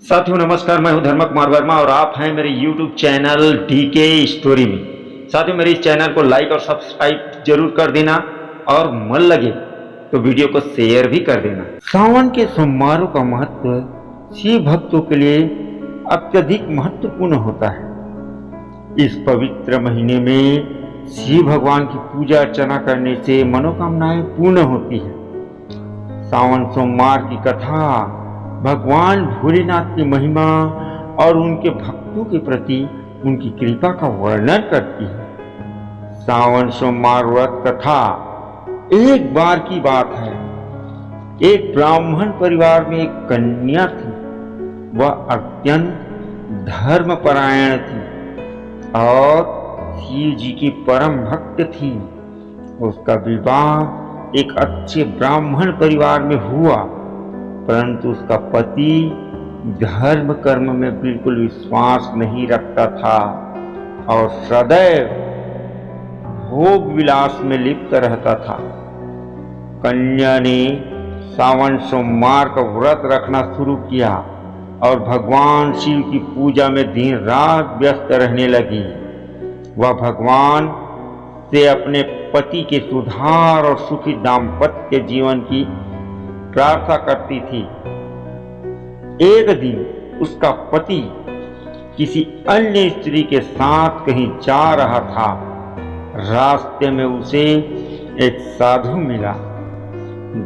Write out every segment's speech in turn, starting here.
साथियों नमस्कार, मैं हूं धर्म कुमार वर्मा और आप हैं मेरे YouTube चैनल डीके स्टोरी में। साथियों मेरे इस चैनल को लाइक और सब्सक्राइब जरूर कर देना और मन लगे तो वीडियो को शेयर भी कर देना। सावन के सोमवारों का महत्व शिव भक्तों के लिए अत्यधिक महत्वपूर्ण होता है। इस पवित्र महीने में शिव भगवान की पूजा अर्चना करने से मनोकामनाएं पूर्ण होती है। सावन सोमवार की कथा भगवान भोलेनाथ की महिमा और उनके भक्तों के प्रति उनकी कृपा का वर्णन करती है। सावन सोमवार व्रत कथा एक बार की बात है। एक ब्राह्मण परिवार में एक कन्या थी। वह अत्यंत धर्मपरायण थी और शिव जी की परम भक्त थी। उसका विवाह एक अच्छे ब्राह्मण परिवार में हुआ, परंतु उसका पति धर्म कर्म में बिल्कुल विश्वास नहीं रखता था और सदैव भोग विलास में लिप्त रहता था। कन्या ने सावन सोमवार का व्रत रखना शुरू किया और भगवान शिव की पूजा में दिन रात व्यस्त रहने लगी। वह भगवान से अपने पति के सुधार और सुखी दाम्पत्य जीवन की प्रार्थना करती थी। एक दिन उसका पति किसी अन्य स्त्री के साथ कहीं जा रहा था। रास्ते में उसे एक साधु मिला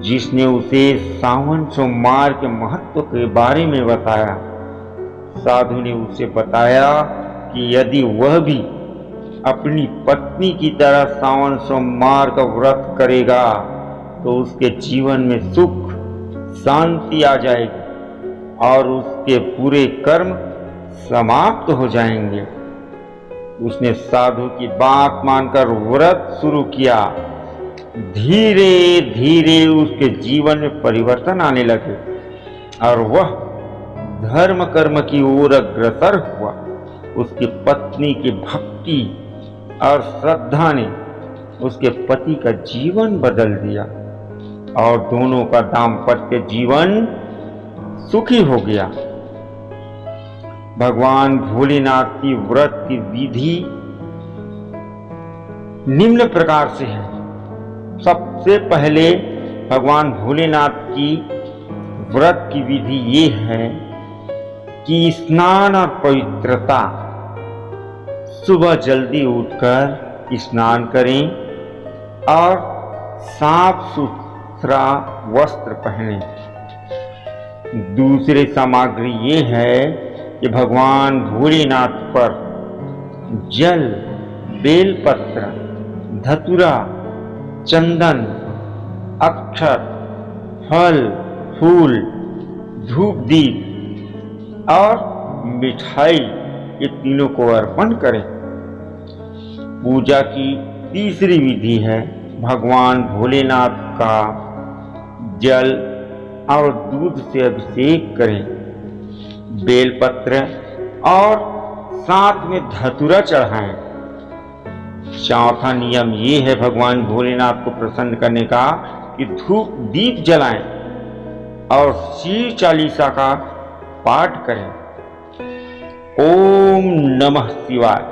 जिसने उसे सावन सोमवार के महत्व के बारे में बताया। साधु ने उसे बताया कि यदि वह भी अपनी पत्नी की तरह सावन सोमवार का व्रत करेगा तो उसके जीवन में सुख शांति आ जाएगी और उसके पूरे कर्म समाप्त हो जाएंगे। उसने साधु की बात मानकर व्रत शुरू किया। धीरे धीरे उसके जीवन में परिवर्तन आने लगे और वह धर्म कर्म की ओर अग्रसर हुआ। उसकी पत्नी की भक्ति और श्रद्धा ने उसके पति का जीवन बदल दिया और दोनों का दाम्पत्य जीवन सुखी हो गया। भगवान भोलेनाथ की व्रत की विधि निम्न प्रकार से है। सबसे पहले भगवान भोलेनाथ की व्रत की विधि ये है कि स्नान और पवित्रता। सुबह जल्दी उठकर स्नान करें और साफ सुथरा वस्त्र पहने। दूसरी सामग्री ये है कि भगवान भोलेनाथ पर जल, बेलपत्र, धतूरा, चंदन, अक्षत, फल, फूल, धूप दीप और मिठाई ये तीनों को अर्पण करें। पूजा की तीसरी विधि है भगवान भोलेनाथ का जल और दूध से अभिषेक करें। बेलपत्र और साथ में धतूरा चढ़ाएं। चौथा नियम ये है भगवान भोलेनाथ को प्रसन्न करने का कि धूप दीप जलाएं और शिव चालीसा का पाठ करें। ओम नमः शिवाय,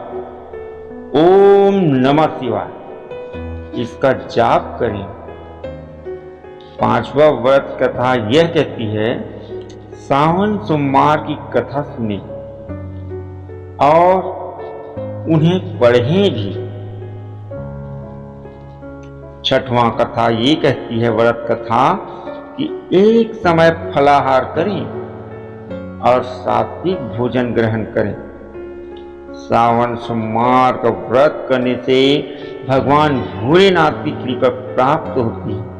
ओम नमः शिवाय इसका जाप करें। पांचवा व्रत कथा यह कहती है सावन सोमवार की कथा सुने और उन्हें पढ़ें भी। छठवां कथा ये कहती है व्रत कथा कि एक समय फलाहार करें और सात्विक भोजन ग्रहण करें। सावन सोमवार का व्रत करने से भगवान भोलेनाथ की कृपा प्राप्त होती है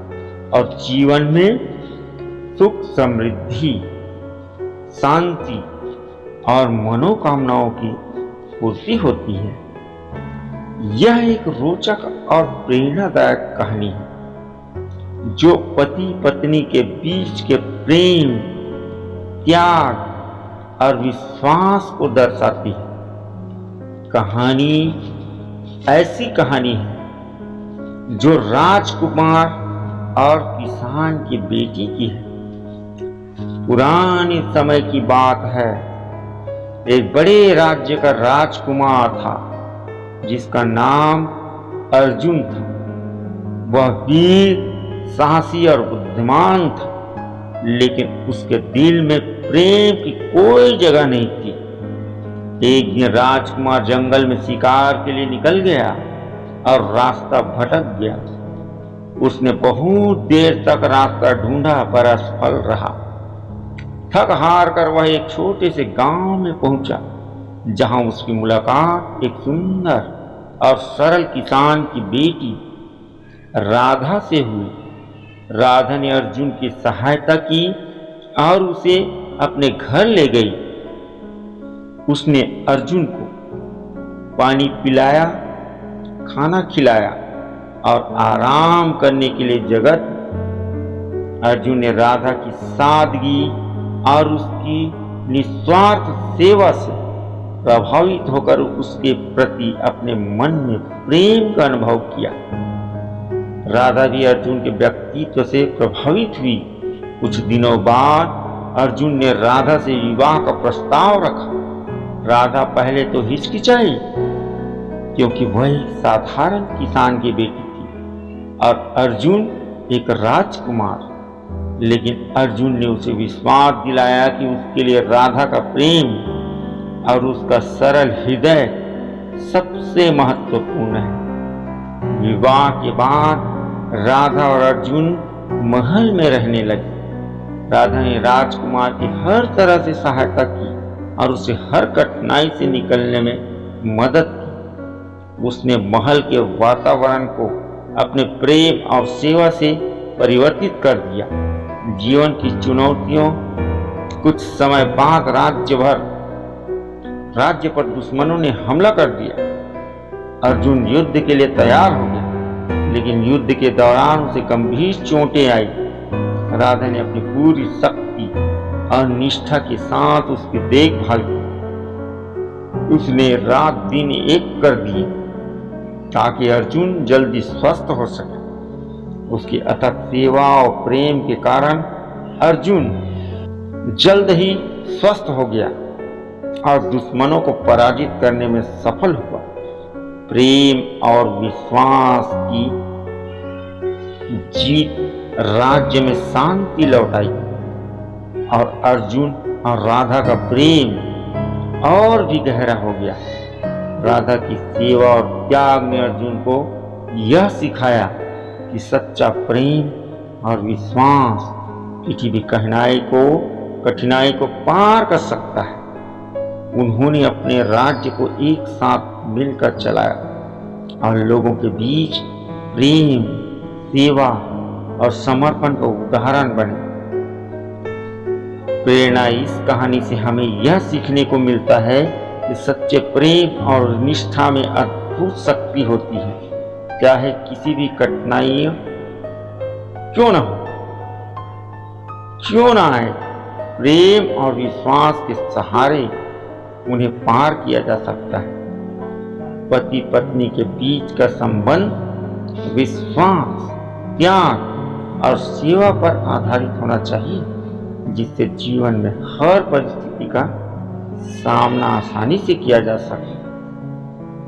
और जीवन में सुख, समृद्धि, शांति और मनोकामनाओं की पूर्ति होती है। यह एक रोचक और प्रेरणादायक कहानी है जो पति पत्नी के बीच के प्रेम, त्याग और विश्वास को दर्शाती है। कहानी ऐसी कहानी है जो राजकुमार और किसान की बेटी की है। पुराने समय की बात है। एक बड़े राज्य का राजकुमार था जिसका नाम अर्जुन था। वह वीर, साहसी और बुद्धिमान था, लेकिन उसके दिल में प्रेम की कोई जगह नहीं थी। एक दिन राजकुमार जंगल में शिकार के लिए निकल गया और रास्ता भटक गया। उसने बहुत देर तक रास्ता ढूंढा पर असफल रहा। थक हार कर वह एक छोटे से गांव में पहुंचा, जहां उसकी मुलाकात एक सुंदर और सरल किसान की बेटी राधा से हुई। राधा ने अर्जुन की सहायता की और उसे अपने घर ले गई। उसने अर्जुन को पानी पिलाया, खाना खिलाया और आराम करने के लिए जगह दी। अर्जुन ने राधा की सादगी और उसकी निस्वार्थ सेवा से प्रभावित होकर उसके प्रति अपने मन में प्रेम का अनुभव किया। राधा भी अर्जुन के व्यक्तित्व से प्रभावित हुई। कुछ दिनों बाद अर्जुन ने राधा से विवाह का प्रस्ताव रखा। राधा पहले तो हिचकिचाई, क्योंकि वह एक साधारण किसान की बेटी थी और अर्जुन एक राजकुमार। लेकिन अर्जुन ने उसे विश्वास दिलाया कि उसके लिए राधा का प्रेम और उसका सरल हृदय सबसे महत्वपूर्ण है। विवाह के बाद राधा और अर्जुन महल में रहने लगे। राधा ने राजकुमार की हर तरह से सहायता की और उसे हर कठिनाई से निकलने में मदद की। उसने महल के वातावरण को अपने प्रेम और सेवा से परिवर्तित कर दिया। जीवन की चुनौतियों कुछ समय बाद राज्य पर दुश्मनों ने हमला कर दिया। अर्जुन युद्ध के लिए तैयार हो गया, लेकिन युद्ध के दौरान उसे गंभीर चोटें आई। राधा ने अपनी पूरी शक्ति और निष्ठा के साथ उसकी देखभाल की। उसने रात दिन एक कर दिए ताकि अर्जुन जल्दी स्वस्थ हो सके। उसकी अथक सेवा और प्रेम के कारण अर्जुन जल्द ही स्वस्थ हो गया और दुश्मनों को पराजित करने में सफल हुआ। प्रेम और विश्वास की जीत राज्य में शांति लौटाई और अर्जुन और राधा का प्रेम और भी गहरा हो गया। राधा की सेवा और त्याग ने अर्जुन को यह सिखाया कि सच्चा प्रेम और विश्वास किसी भी कठिनाई को पार कर सकता है। उन्होंने अपने राज्य को एक साथ मिलकर चलाया और लोगों के बीच प्रेम, सेवा और समर्पण का उदाहरण बने। प्रेरणा इस कहानी से हमें यह सीखने को मिलता है कि सच्चे प्रेम और निष्ठा में अद्भुत शक्ति होती है। चाहे किसी भी कठिनाई क्यों न आए, प्रेम और विश्वास के सहारे उन्हें पार किया जा सकता है। पति पत्नी के बीच का संबंध विश्वास, त्याग और सेवा पर आधारित होना चाहिए, जिससे जीवन में हर परिस्थिति का सामना आसानी से किया जा सके।